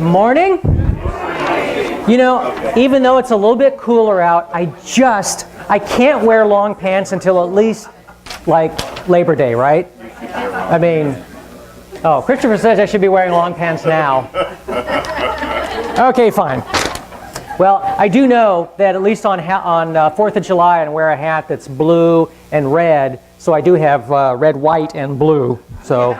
Morning. You know, even though it's a little bit cooler out, I can't wear long pants until at least like Labor Day, right? I mean, oh, Christopher says I should be wearing long pants now. Okay, fine. Well, I do know that at least on 4th of July I wear a hat that's blue and red, so I do have red, white, and blue. So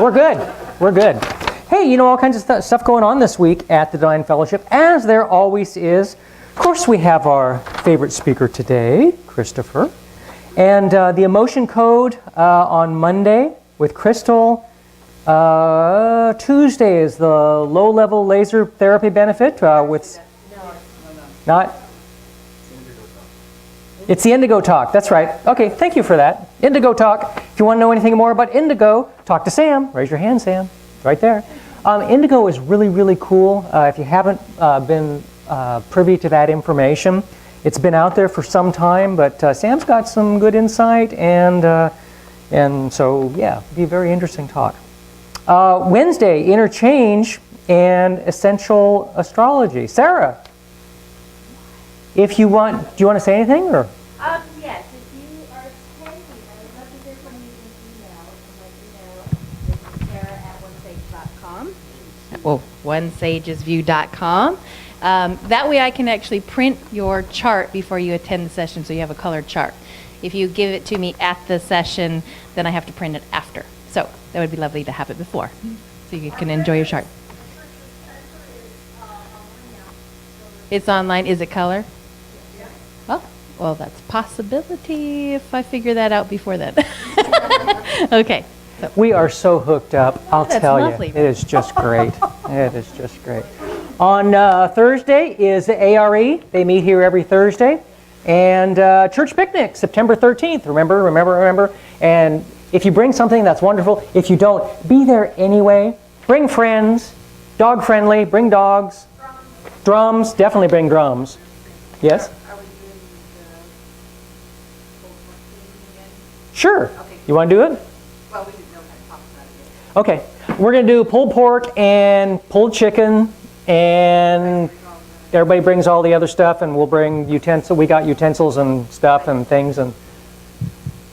we're good. We're good. Hey, you know, all kinds of stuff going on this week at the Divine Fellowship, as there always is. Of course, we have our favorite speaker today, Christopher. And the emotion code on Monday with Crystal. Tuesday is the low-level laser therapy benefit with... Not? It's the Indigo Talk. That's right. Okay, thank you for that. Indigo Talk. If you want to know anything more about Indigo, talk to Sam. Raise your hand, Sam. Right there. Indigo is really, really cool. If you haven't been privy to that information, it's been out there for some time, but Sam's got some good insight, and so, yeah, it'll be a very interesting talk. Wednesday, Interchange and Essential Astrology. Sarah, if you want, do you want to say anything, or? Yes, if you are attending, I would love to hear from you in email. My email is sarah@onesagesview.com. Well, onesagesview.com. That way I can actually print your chart before you attend the session, so you have a colored chart. If you give it to me at the session, then I have to print it after. So that would be lovely to have it before, so you can enjoy your chart. It's online. Is it color? Oh, well, that's a possibility if I figure that out before then. Okay. So. We are so hooked up, I'll tell lovely. you. It is just great. It is just great. On Thursday is the ARE. They meet here every Thursday. And Church Picnic, September 13th. Remember. And if you bring something, that's wonderful. If you don't, be there anyway. Bring friends. Dog friendly. Bring dogs. Drums. Definitely bring drums. Yes? Are we doing the pulled pork thing again? Sure. Okay. You want to do it? Well, we didn't know how to talk about it yet. Okay. We're going to do pulled pork and pulled chicken, and everybody brings all the other stuff, and we'll bring utensils. We got utensils and stuff and things. And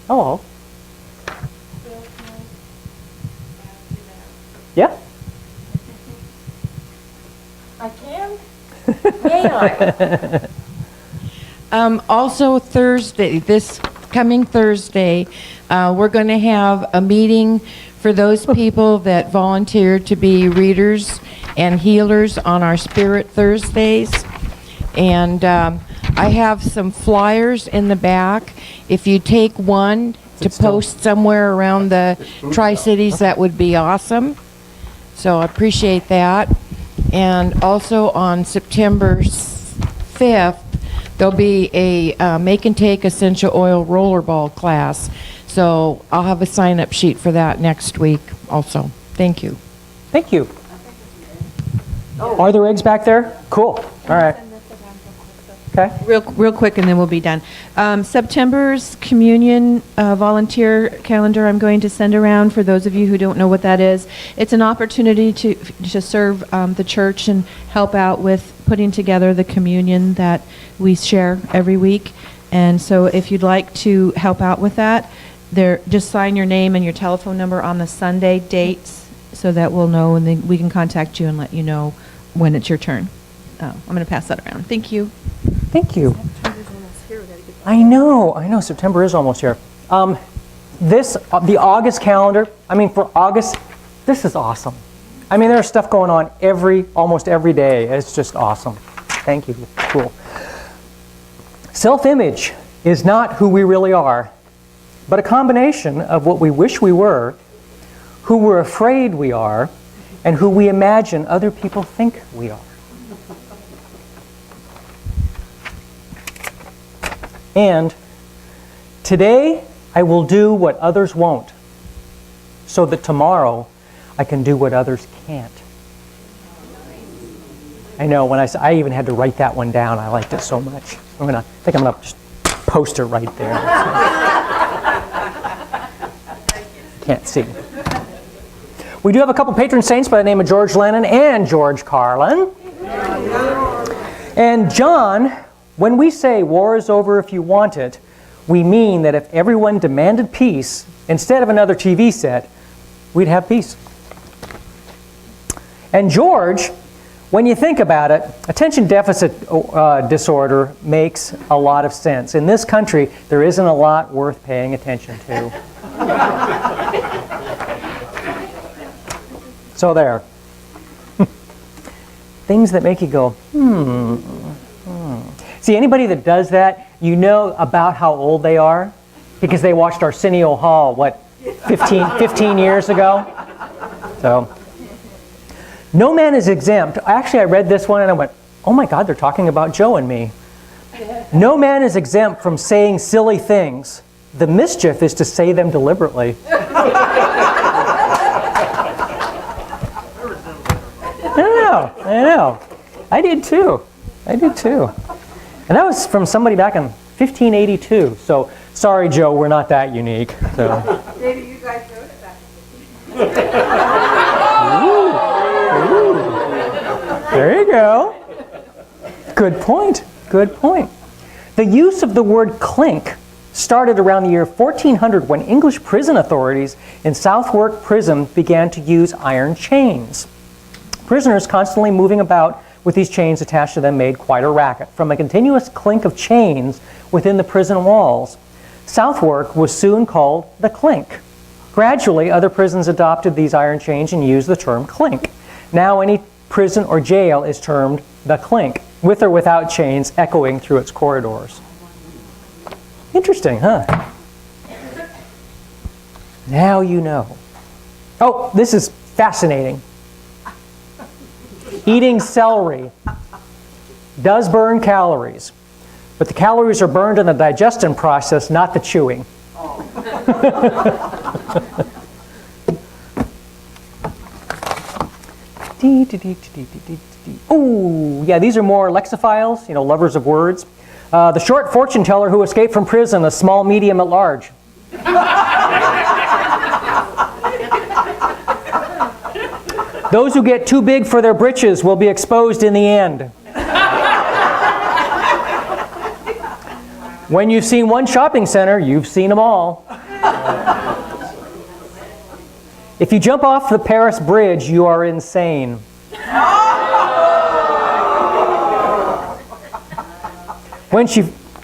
oh. Yeah. I can? May I? Also Thursday, this coming Thursday, we're going to have a meeting for those people that volunteer to be readers and healers on our Spirit Thursdays. And I have some flyers in the back. If you take one to post somewhere around the Tri-Cities, that would be awesome. So I appreciate that. And also on September 5th, there'll be a Make and Take Essential Oil Rollerball class. So I'll have a sign-up sheet for that next week also. Thank you. Thank you. Are there eggs back there? Cool. All right. Okay. Real quick, and then we'll be done. September's communion volunteer calendar I'm going to send around for those of you who don't know what that is. It's an opportunity to serve the church and help out with putting together the communion that we share every week. And so if you'd like to help out with that, just sign your name and your telephone number on the Sunday dates so that we'll know, and then we can contact you and let you know when it's your turn. I'm going to pass that around. Thank you. Thank you. I know. September is almost here. The August calendar, for August, this is awesome. There's stuff going on almost every day. It's just awesome. Thank you. Cool. Self-image is not who we really are, but a combination of what we wish we were, who we're afraid we are, and who we imagine other people think we are. And today I will do what others won't, so that tomorrow I can do what others can't. I know, when I even had to write that one down. I liked it so much. I think I'm gonna just post it right there. Can't see. We do have a couple patron saints by the name of George Lennon and George Carlin. And John, when we say war is over if you want it, we mean that if everyone demanded peace, instead of another TV set, we'd have peace. And George, when you think about it, attention deficit disorder makes a lot of sense. In this country, there isn't a lot worth paying attention to. So there. Things that make you go, See, anybody that does that, you know about how old they are because they watched Arsenio Hall, 15 years ago? So, no man is exempt. Actually, I read this one and I went, oh my God, they're talking about Joe and me. No man is exempt from saying silly things. The mischief is to say them deliberately. I know. I did too. And that was from somebody back in 1582. So, sorry, Joe, we're not that unique. So. Maybe you guys wrote it back. There you go. Good point. The use of the word clink started around the year 1400 when English prison authorities in Southwark Prison began to use iron chains. Prisoners constantly moving about with these chains attached to them made quite a racket. From a continuous clink of chains within the prison walls, Southwark was soon called the clink. Gradually, other prisons adopted these iron chains and used the term clink. Now any prison or jail is termed the clink, with or without chains echoing through its corridors. Interesting, huh? Now you know. Oh, this is fascinating. Eating celery does burn calories, but the calories are burned in the digestion process, not the chewing. Oh, yeah, these are more lexiphiles, lovers of words. The short fortune teller who escaped from prison, a small, medium, at large. Those who get too big for their britches will be exposed in the end. When you've seen one shopping center, you've seen them all. If you jump off the Paris Bridge, you are insane.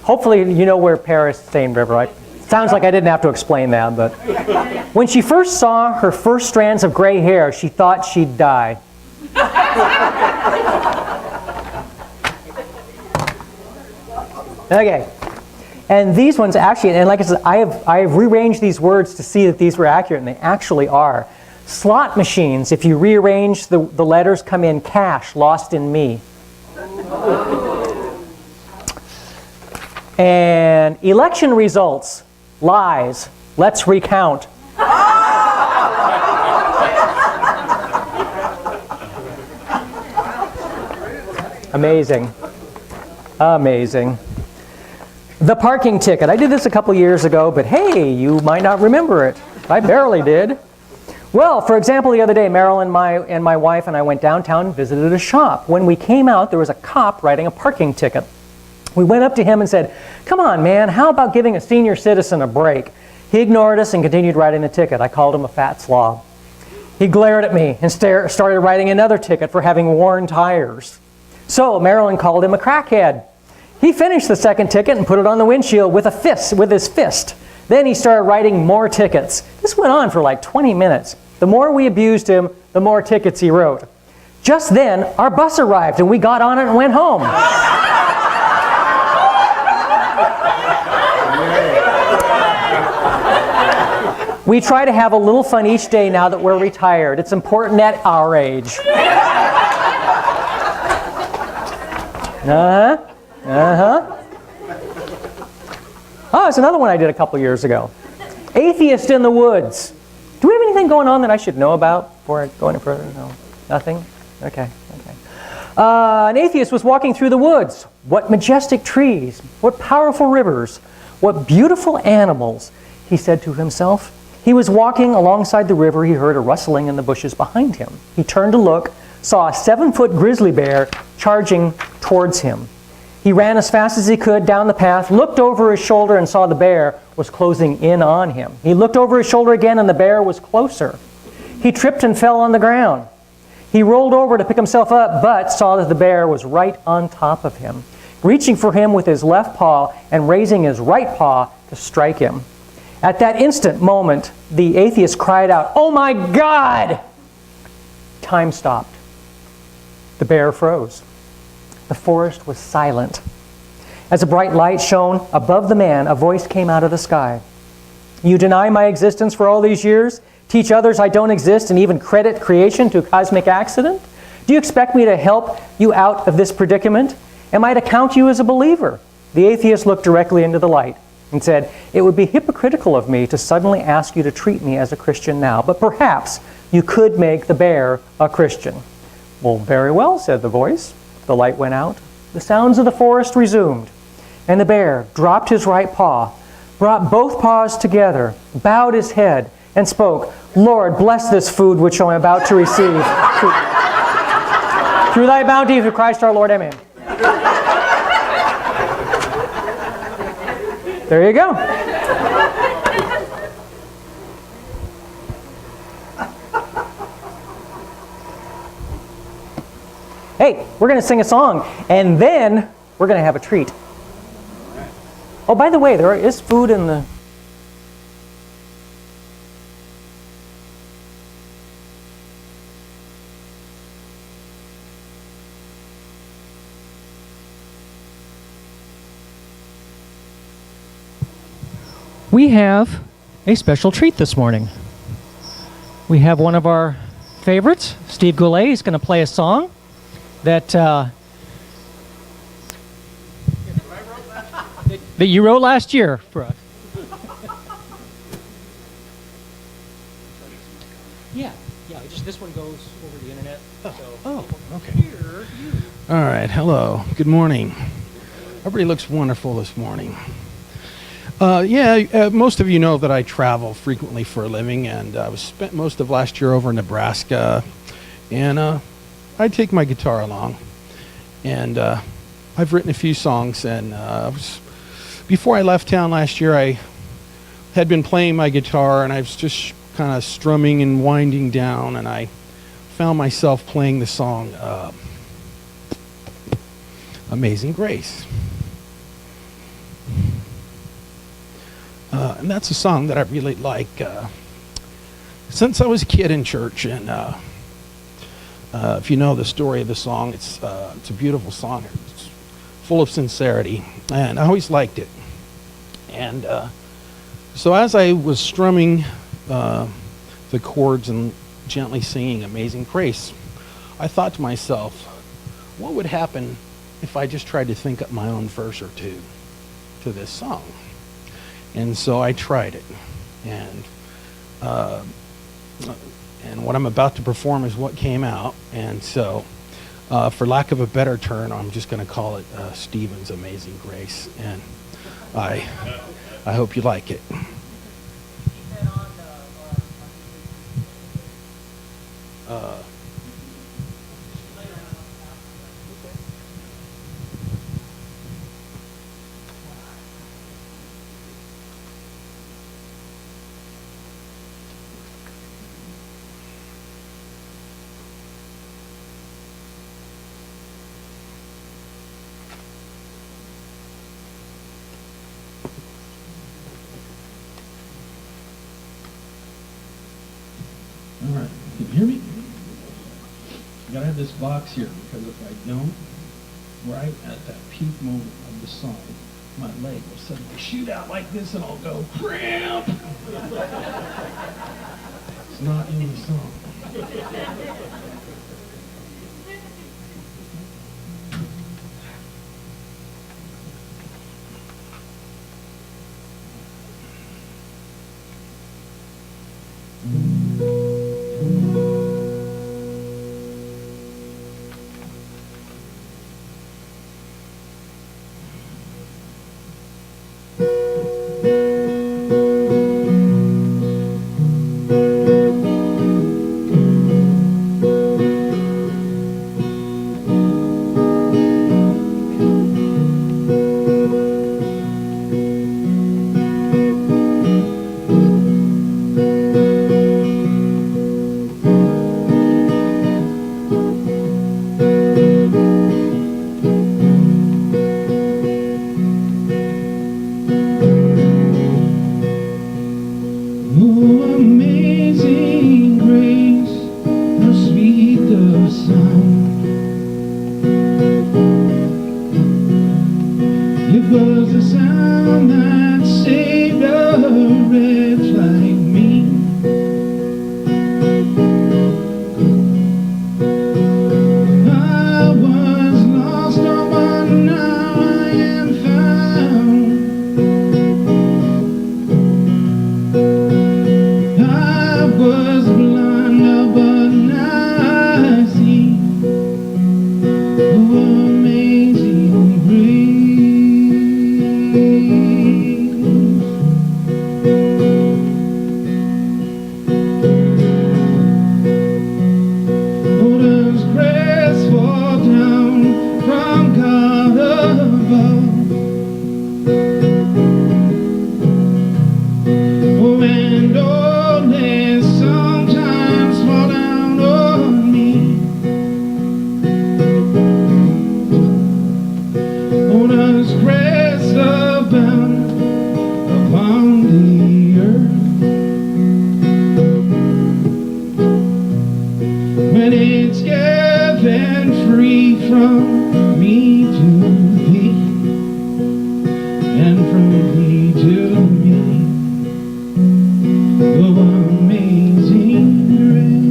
Hopefully you know where Paris, Seine River, right? Sounds like I didn't have to explain that, but when she first saw her first strands of gray hair, she thought she'd die. Okay, and these ones actually, and like I said, I have rearranged these words to see that these were accurate, and they actually are. Slot machines, if you rearrange the letters, come in cash, lost in me. And election results, lies, let's recount. Amazing. The parking ticket. I did this a couple years ago, but hey, you might not remember it. I barely did. Well, for example, the other day, Marilyn and my wife and I went downtown and visited a shop. When we came out, there was a cop writing a parking ticket. We went up to him and said, "Come on, man, how about giving a senior citizen a break?" He ignored us and continued writing the ticket. I called him a fat slob. He glared at me and started writing another ticket for having worn tires. So Marilyn called him a crackhead. He finished the second ticket and put it on the windshield with his fist. Then he started writing more tickets. This went on for like 20 minutes. The more we abused him, the more tickets he wrote. Just then, our bus arrived and we got on it and went home. We try to have a little fun each day now that we're retired. It's important at our age. Oh, there's another one I did a couple years ago. Atheist in the woods. Do we have anything going on that I should know about before I go any further? No? Nothing? Okay. An atheist was walking through the woods. What majestic trees. What powerful rivers. What beautiful animals, he said to himself. He was walking alongside the river. He heard a rustling in the bushes behind him. He turned to look, saw a 7-foot grizzly bear charging towards him. He ran as fast as he could down the path, looked over his shoulder, and saw the bear was closing in on him. He looked over his shoulder again, and the bear was closer. He tripped and fell on the ground. He rolled over to pick himself up, but saw that the bear was right on top of him, reaching for him with his left paw and raising his right paw to strike him. At that instant moment, the atheist cried out, "Oh my God!" Time stopped. The bear froze. The forest was silent. As a bright light shone above the man, a voice came out of the sky. "You deny my existence for all these years, teach others I don't exist, and even credit creation to a cosmic accident? Do you expect me to help you out of this predicament? Am I to count you as a believer?" The atheist looked directly into the light and said, "It would be hypocritical of me to suddenly ask you to treat me as a Christian now, but perhaps you could make the bear a Christian." "Well, very well," said the voice. The light went out. The sounds of the forest resumed, and the bear dropped his right paw, brought both paws together, bowed his head, and spoke, "Lord, bless this food which I am about to receive. Through thy bounty, through Christ our Lord, amen." There you go. Hey, we're going to sing a song, and then we're going to have a treat. Oh, by the way, there is food in the... We have a special treat this morning. We have one of our favorites, Steve Goulet. He's going to play a song that that you wrote last year for us. Yeah, just this one goes over the internet. Oh, okay. All right, hello, good morning. Everybody looks wonderful this morning. Most of you know that I travel frequently for a living, and I spent most of last year over in Nebraska, and I take my guitar along, and I've written a few songs, and before I left town last year, I had been playing my guitar, and I was just kind of strumming and winding down, and I found myself playing the song Amazing Grace. And that's a song that I really like since I was a kid in church, and if you know the story of the song, it's a beautiful song. It's full of sincerity, and I always liked it. And so as I was strumming the chords and gently singing Amazing Grace, I thought to myself, what would happen if I just tried to think up my own verse or two to this song? And so I tried it, and what I'm about to perform is what came out. And so, for lack of a better term, I'm just going to call it Stephen's Amazing Grace, and I hope you like it. All right, can you hear me? I gotta have this box here, because if I don't, right at that peak moment of the song, my leg will suddenly shoot out like this, and I'll go cramp. It's not in the song. was the sound that saved a wretch like me. I was lost, oh, but now I am found. I was blind, oh, but now I see. Oh, amazing grace. Oh, does grace fall down from God above? Oh, and only sometimes fall down on me. Oh, does grace abound upon the earth? When it's given free from me to thee, and from thee to me. Oh, amazing grace.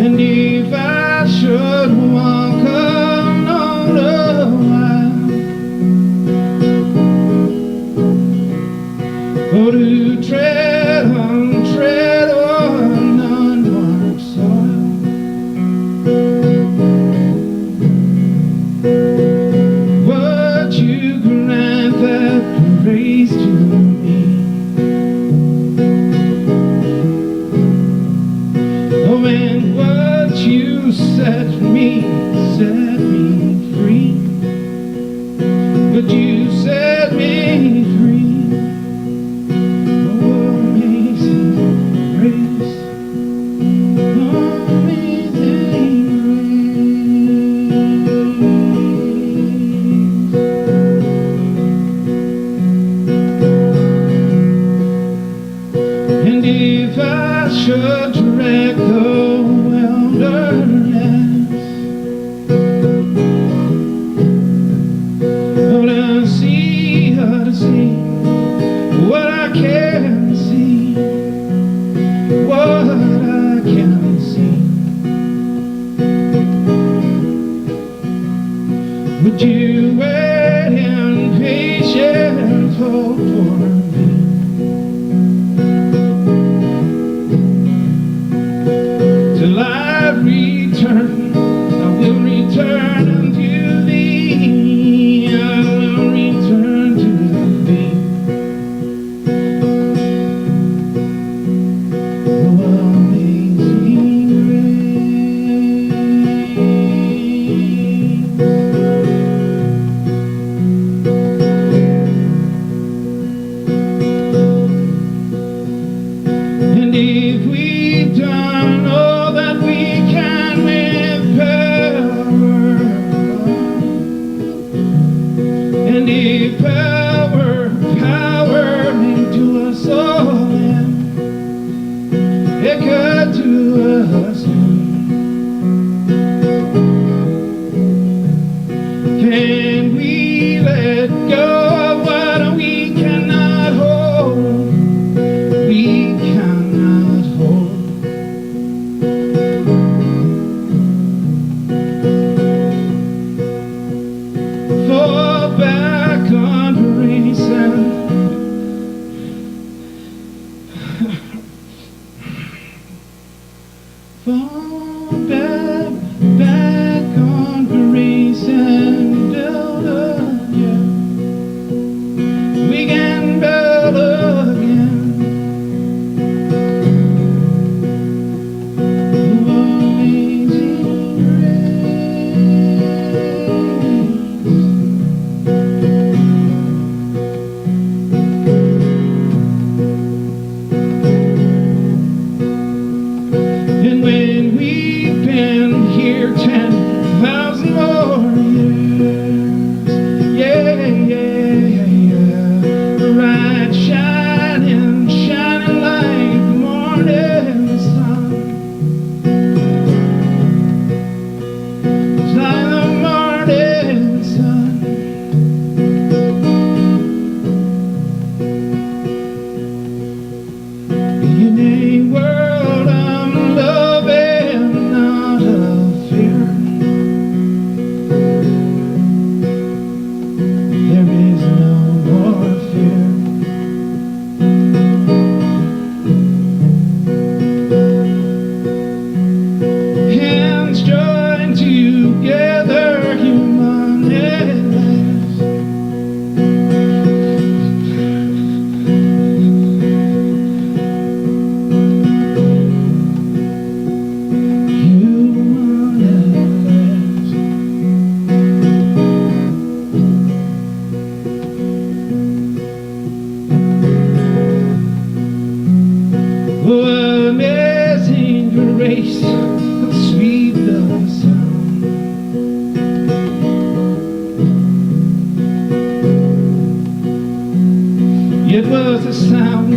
And if I should walk alone a while, or to tread on unmarked soil, would you grant that grace to me? Oh, and would you set me free? Would you set me free? Oh, amazing grace. Oh, amazing grace. And if I should trek the wilderness, oh, to see what I can see, what I can see, would you wait in patient hope for me? Till I return, I will return unto thee. I will return to thee. Oh, amazing grace. And if we've done all that we can with power, and if power into us all, then it could do us good. Can we let go of what we cannot hold? We cannot hold. Fall back on grace and fall back on grace and build again. We can build again. Amazing grace. And when we've been here 10,000 more years, yeah, yeah, yeah, right, shining like the morning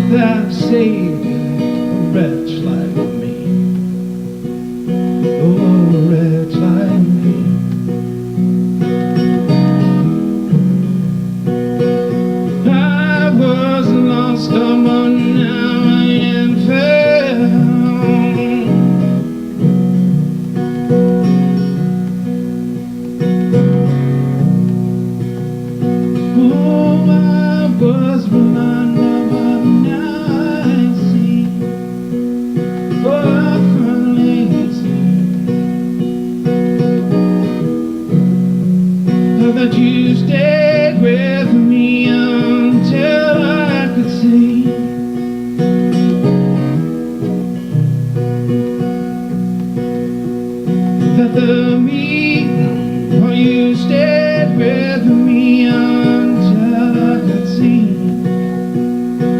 that saved a wretch like me. Oh, a wretch like me. I was lost, but now I am found. Oh, I was blind, but now I see. Oh, I finally see that you stayed with me until I could see that the me, oh, you stayed with me until I could see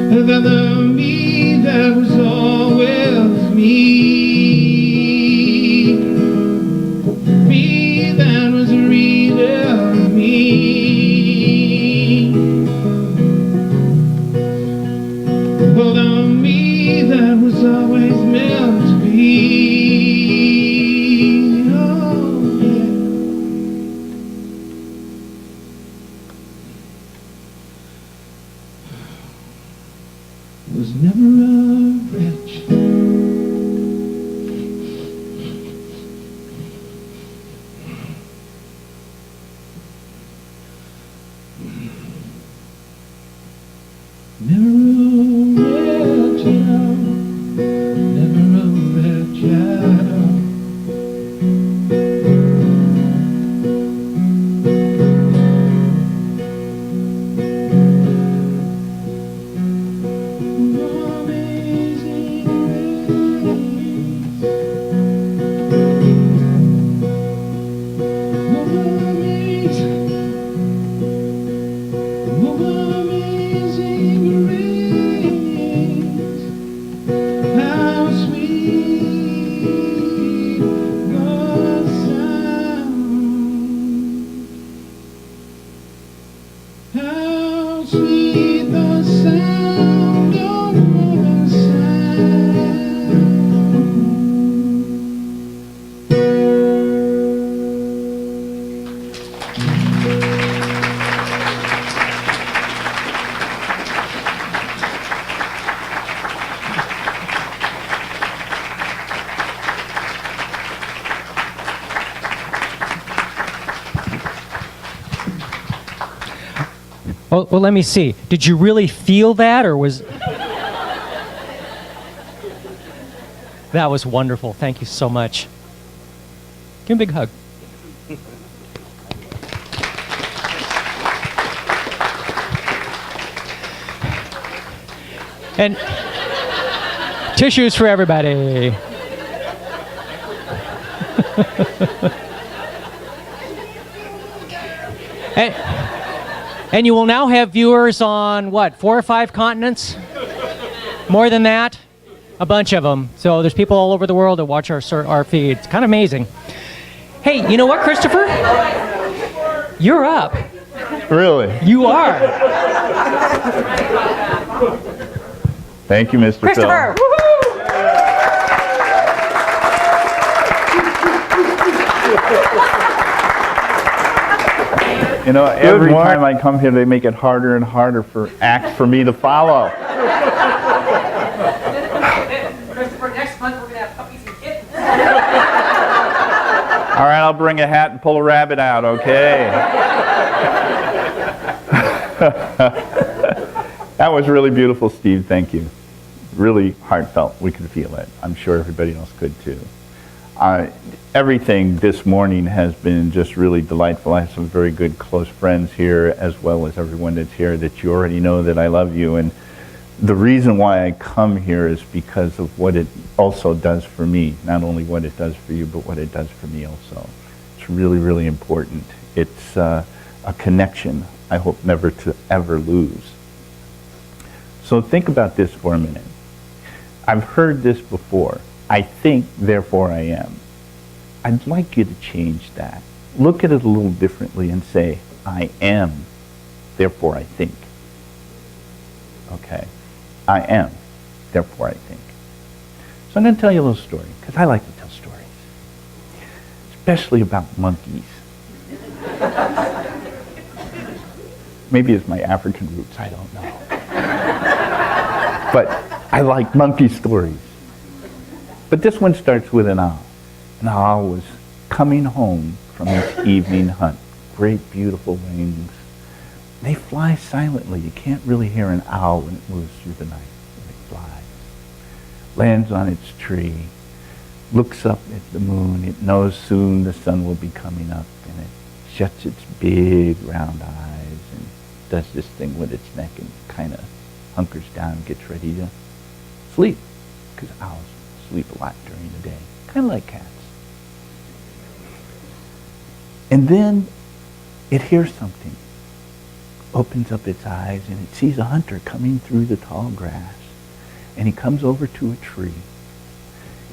that the me that was always me that was real me. Oh, the me that was always meant to be. Oh, yeah. Was never a wretch. Never a wretch at all. Never a wretch at all. Amazing grace. Amazing grace. How sweet the sound. How sweet the sound of the Well, let me see. Did you really feel that, or was... That was wonderful. Thank you so much. Give him a big hug. And tissues for everybody. And you will now have viewers on, what, 4 or 5 continents? More than that? A bunch of them. So there's people all over the world that watch our feed. It's kind of amazing. Hey, you know what, Christopher? You're up. Really? You are. Thank you, Mr. Christopher! Phil. You know, every time I come here, they make it harder and harder for acts for me to follow. Christopher, next month we're going to have puppies and kittens. All right, I'll bring a hat and pull a rabbit out, okay? That was really beautiful, Steve. Thank you. Really heartfelt. We could feel it. I'm sure everybody else could too. Everything this morning has been just really delightful. I have some very good close friends here, as well as everyone that's here that you already know that I love you. And the reason why I come here is because of what it also does for me. Not only what it does for you, but what it does for me also. It's really, really important. It's a connection I hope never to ever lose. So think about this for a minute. I've heard this before. I think, therefore I am. I'd like you to change that. Look at it a little differently and say, I am, therefore I think. Okay. I am, therefore I think. So I'm going to tell you a little story, because I like to tell stories, especially about monkeys. Maybe it's my African roots, I don't know. But I like monkey stories. But this one starts with an owl. An owl was coming home from its evening hunt. Great, beautiful wings. They fly silently. You can't really hear an owl when it moves through the night. When it flies. Lands on its tree. Looks up at the moon. It knows soon the sun will be coming up. And it shuts its big round eyes and does this thing with its neck and kind of hunkers down and gets ready to sleep. Because owls sleep a lot during the day. Kind of like cats. And then it hears something. Opens up its eyes and it sees a hunter coming through the tall grass. And he comes over to a tree.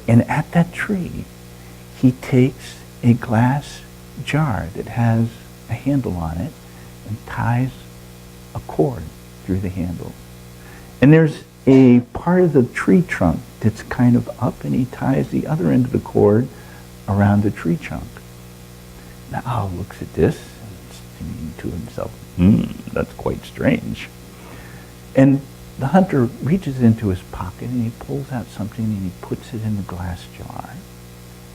And at that tree, he takes a glass jar that has a handle on it and ties a cord through the handle. And there's a part of the tree trunk that's kind of up, and he ties the other end of the cord around the tree trunk. The owl looks at this and is thinking to himself, that's quite strange. And the hunter reaches into his pocket and he pulls out something and he puts it in the glass jar.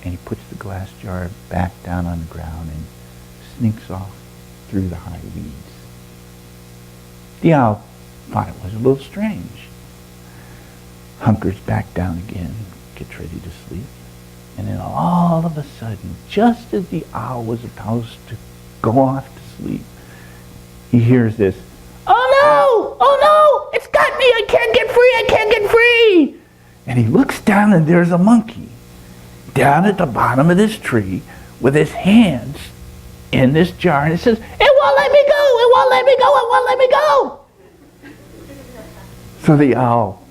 And he puts the glass jar back down on the ground and sneaks off through the high weeds. The owl thought it was a little strange. Hunkers back down again, gets ready to sleep. And then all of a sudden, just as the owl was about to go off to sleep, he hears this, "Oh no, it's got me, I can't get free. And he looks down and there's a monkey down at the bottom of this tree with his hands in this jar, and it says, "It won't let me go. So the owl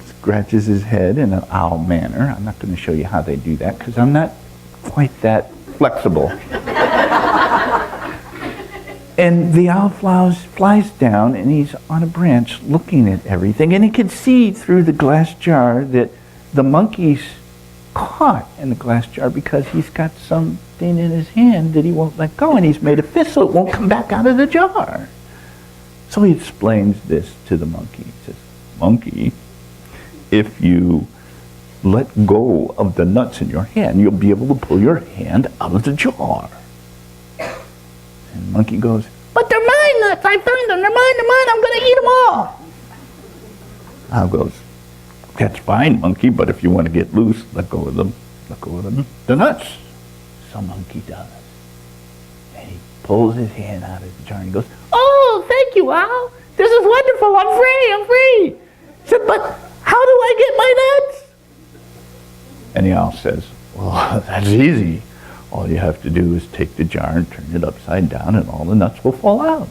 scratches his head in an owl manner. I'm not going to show you how they do that because I'm not quite that flexible. And the owl flies down and he's on a branch looking at everything, and he can see through the glass jar that the monkey's caught in the glass jar because he's got something in his hand that he won't let go, and he's made a fist so it won't come back out of the jar. So he explains this to the monkey. He says, "Monkey, if you let go of the nuts in your hand, you'll be able to pull your hand out of the jar." And the monkey goes, "But they're my nuts, I found them, they're mine, I'm going to eat them all." Owl goes, "That's fine, monkey, but if you want to get loose, let go of the nuts." So monkey does. And he pulls his hand out of the jar and he goes, "Oh, thank you, Owl. This is wonderful, I'm free. He said, "But how do I get my nuts?" And the owl says, "Well, that's easy. All you have to do is take the jar and turn it upside down and all the nuts will fall out."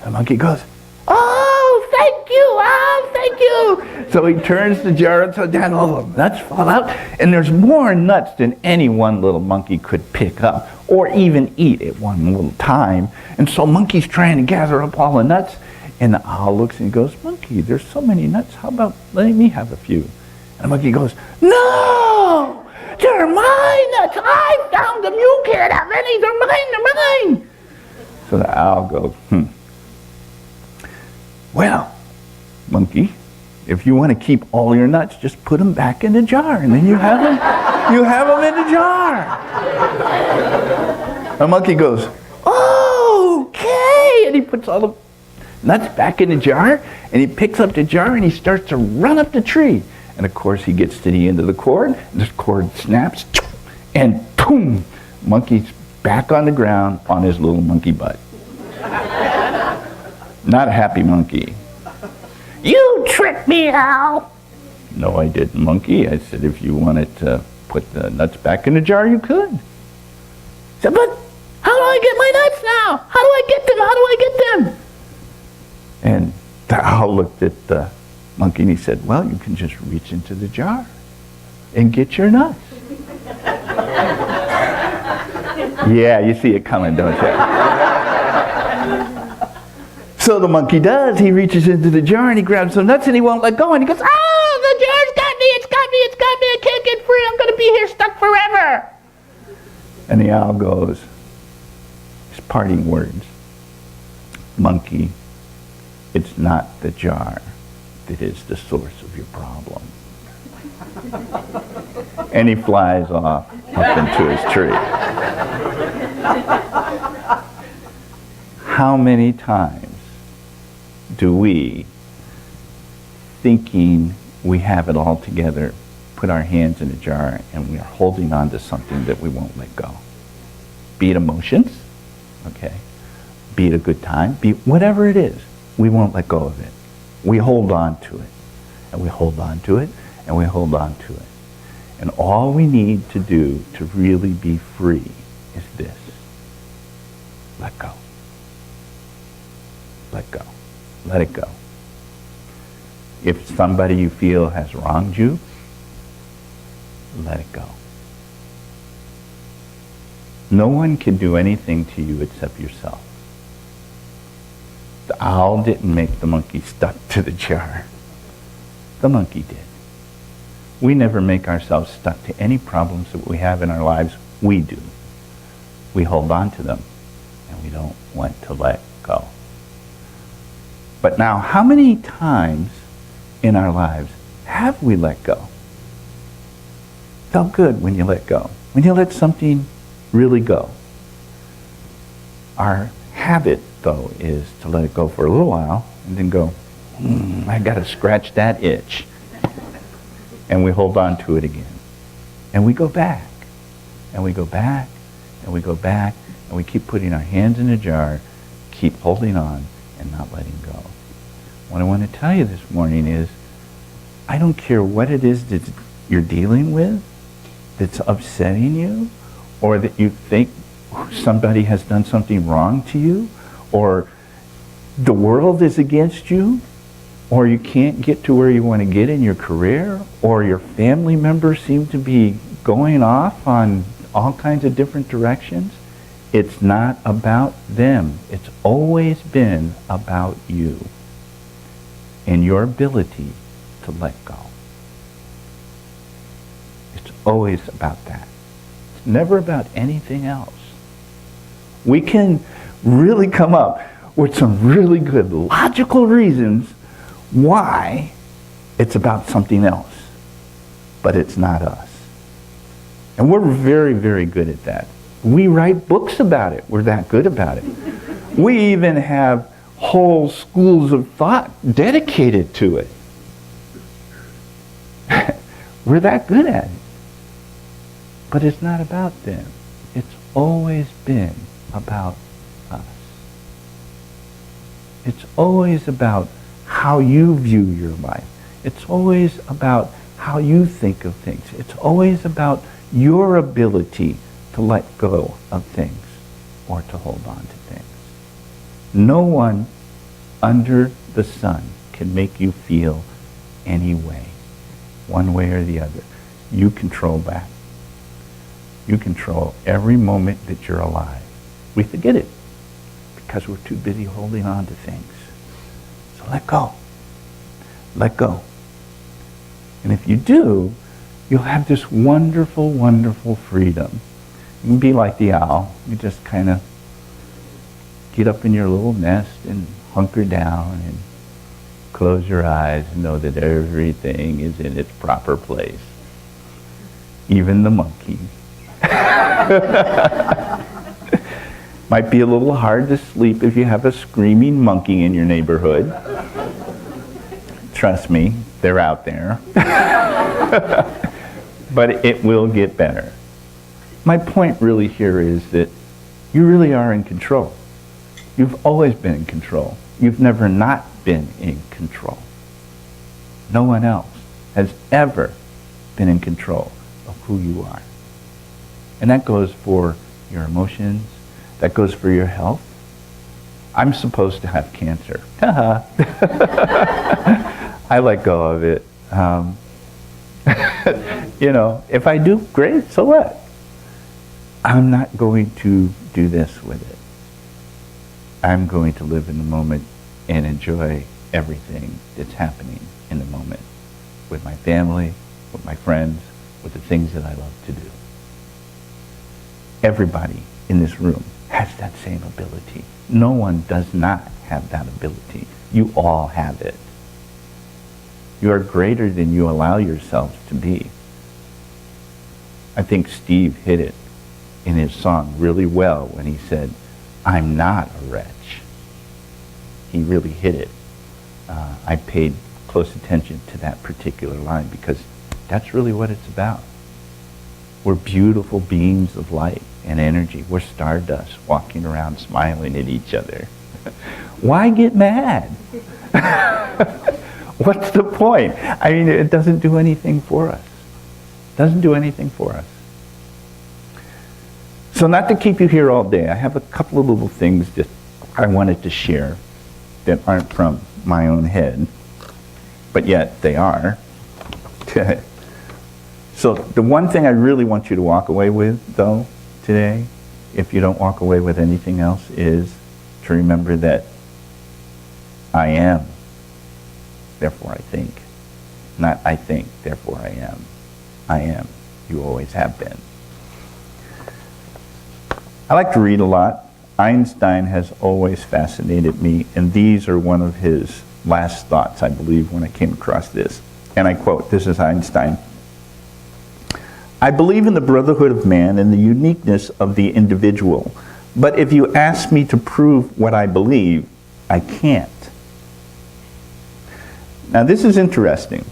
The monkey goes, "Oh, thank you, Owl, thank you." So he turns the jar upside down, all the nuts fall out, and there's more nuts than any one little monkey could pick up or even eat at one little time. And so monkey's trying to gather up all the nuts, and the owl looks and he goes, "Monkey, there's so many nuts, how about letting me have a few?" And the monkey goes, "No! They're my nuts! I found them! You can't have any! They're mine! So the owl goes, "Well, monkey, if you want to keep all your nuts, just put them back in the jar, and then you have them in the jar." The monkey goes, "Okay," and he puts all the nuts back in the jar, and he picks up the jar and he starts to run up the tree. And of course he gets to the end of the cord, and this cord snaps, and boom, monkey's back on the ground on his little monkey butt. Not a happy monkey. "You tricked me, Owl." "No, I didn't, monkey. I said if you wanted to put the nuts back in the jar, you could." He said, "But how do I get my nuts now? How do I get them? And the owl looked at the monkey and he said, "Well, you can just reach into the jar and get your nuts." Yeah, you see it coming, don't you? So the monkey does. He reaches into the jar and he grabs some nuts and he won't let go. And he goes, "Ah, the jar's got me, it's got me, it's got me. I can't get free. I'm going to be here stuck forever." And the owl goes, his parting words, "Monkey, it's not the jar that is the source of your problem." And he flies off up into his tree. How many times do we, thinking we have it all together, put our hands in a jar and we are holding on to something that we won't let go? Be it emotions, okay? Be it a good time, be it whatever it is, we won't let go of it. We hold on to it, and we hold on to it, and we hold on to it. And all we need to do to really be free is this. Let go. Let go. Let it go. If somebody you feel has wronged you, let it go. No one can do anything to you except yourself. The owl didn't make the monkey stuck to the jar. The monkey did. We never make ourselves stuck to any problems that we have in our lives. We do. We hold on to them, and we don't want to let go. But now, how many times in our lives have we let go? Felt good when you let go. When you let something really go. Our habit, though, is to let it go for a little while and then go, I got to scratch that itch. And we hold on to it again. And we go back. And we go back. And we go back. And we keep putting our hands in a jar, keep holding on and not letting go. What I want to tell you this morning is, I don't care what it is that you're dealing with that's upsetting you, or that you think somebody has done something wrong to you, or the world is against you, or you can't get to where you want to get in your career, or your family members seem to be going off on all kinds of different directions. It's not about them. It's always been about you and your ability to let go. It's always about that. It's never about anything else. We can really come up with some really good logical reasons why it's about something else, but it's not us. And we're very, very good at that. We write books about it. We're that good about it. We even have whole schools of thought dedicated to it. We're that good at it. But it's not about them. It's always been about us. It's always about how you view your life. It's always about how you think of things. It's always about your ability to let go of things or to hold on to things. No one under the sun can make you feel any way, one way or the other. You control that. You control every moment that you're alive. We forget it because we're too busy holding on to things. So let go. Let go. And if you do, you'll have this wonderful, wonderful freedom. You can be like the owl. You just kind of get up in your little nest and hunker down and close your eyes and know that everything is in its proper place. Even the monkey. Might be a little hard to sleep if you have a screaming monkey in your neighborhood. Trust me, they're out there. But it will get better. My point really here is that you really are in control. You've always been in control. You've never not been in control. No one else has ever been in control of who you are. And that goes for your emotions. That goes for your health. I'm supposed to have cancer. I let go of it. You know, if I do, great, so what? I'm not going to do this with it. I'm going to live in the moment and enjoy everything that's happening in the moment with my family, with my friends, with the things that I love to do. Everybody in this room has that same ability. No one does not have that ability. You all have it. You are greater than you allow yourselves to be. I think Steve hit it in his song really well when he said, I'm not a wretch. He really hit it. I paid close attention to that particular line because that's really what it's about. We're beautiful beings of light and energy. We're stardust walking around smiling at each other. Why get mad? What's the point? I mean, it doesn't do anything for us. It doesn't do anything for us. So not to keep you here all day, I have a couple of little things that I wanted to share that aren't from my own head, but yet they are. So the one thing I really want you to walk away with, though, today, if you don't walk away with anything else, is to remember that I am, therefore I think. Not I think, therefore I am. I am. You always have been. I like to read a lot. Einstein has always fascinated me, and these are one of his last thoughts, I believe, when I came across this. And I quote, this is Einstein. I believe in the brotherhood of man and the uniqueness of the individual. But if you ask me to prove what I believe, I can't. Now this is interesting.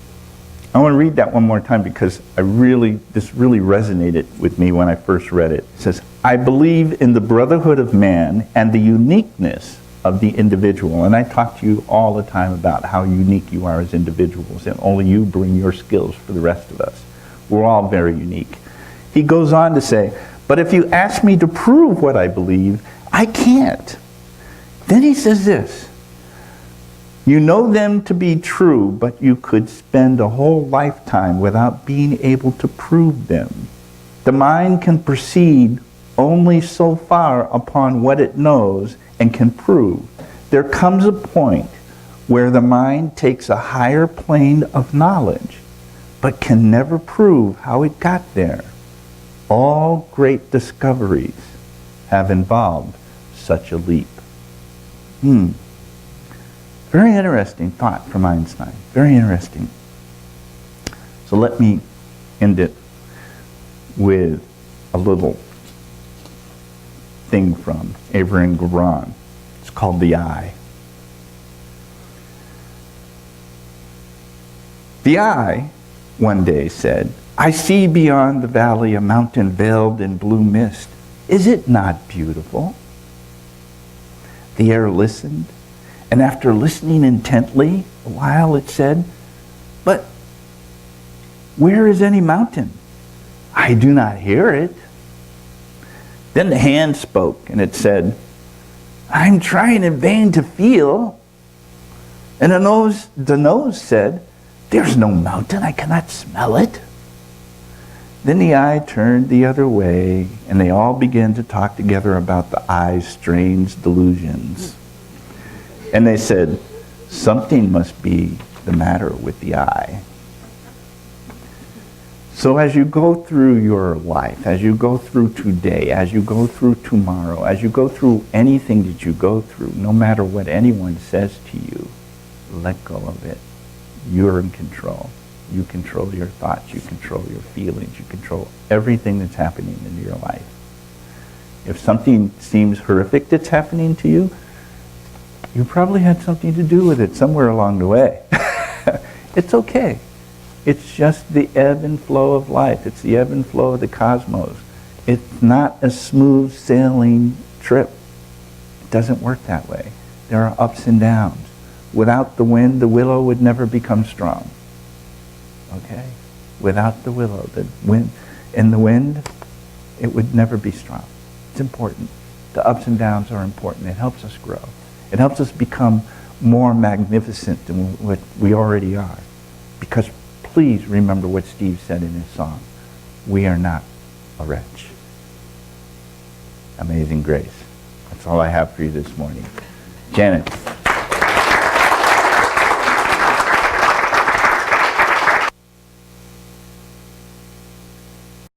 I want to read that one more time because this really resonated with me when I first read it. It says, I believe in the brotherhood of man and the uniqueness of the individual. And I talk to you all the time about how unique you are as individuals, and only you bring your skills for the rest of us. We're all very unique. He goes on to say, but if you ask me to prove what I believe, I can't. Then he says this, you know them to be true, but you could spend a whole lifetime without being able to prove them. The mind can proceed only so far upon what it knows and can prove. There comes a point where the mind takes a higher plane of knowledge, but can never prove how it got there. All great discoveries have involved such a leap. Very interesting thought from Einstein. Very interesting. So let me end it with a little thing from Avram Gibran. It's called The Eye. The eye, one day said, I see beyond the valley a mountain veiled in blue mist. Is it not beautiful? The air listened, and after listening intently a while it said, but where is any mountain? I do not hear it. Then the hand spoke, and it said, I'm trying in vain to feel. And the nose said, there's no mountain, I cannot smell it. Then the eye turned the other way, and they all began to talk together about the eye's strange delusions. And they said, something must be the matter with the eye. So as you go through your life, as you go through today, as you go through tomorrow, as you go through anything that you go through, no matter what anyone says to you, let go of it. You're in control. You control your thoughts, you control your feelings, you control everything that's happening in your life. If something seems horrific that's happening to you, you probably had something to do with it somewhere along the way. It's okay. It's just the ebb and flow of life. It's the ebb and flow of the cosmos. It's not a smooth sailing trip. It doesn't work that way. There are ups and downs. Without the wind, the willow would never become strong. Okay? Without the willow, the wind, it would never be strong. It's important. The ups and downs are important. It helps us grow. It helps us become more magnificent than what we already are. Because please remember what Steve said in his song. We are not a wretch. Amazing Grace. That's all I have for you this morning. Janet.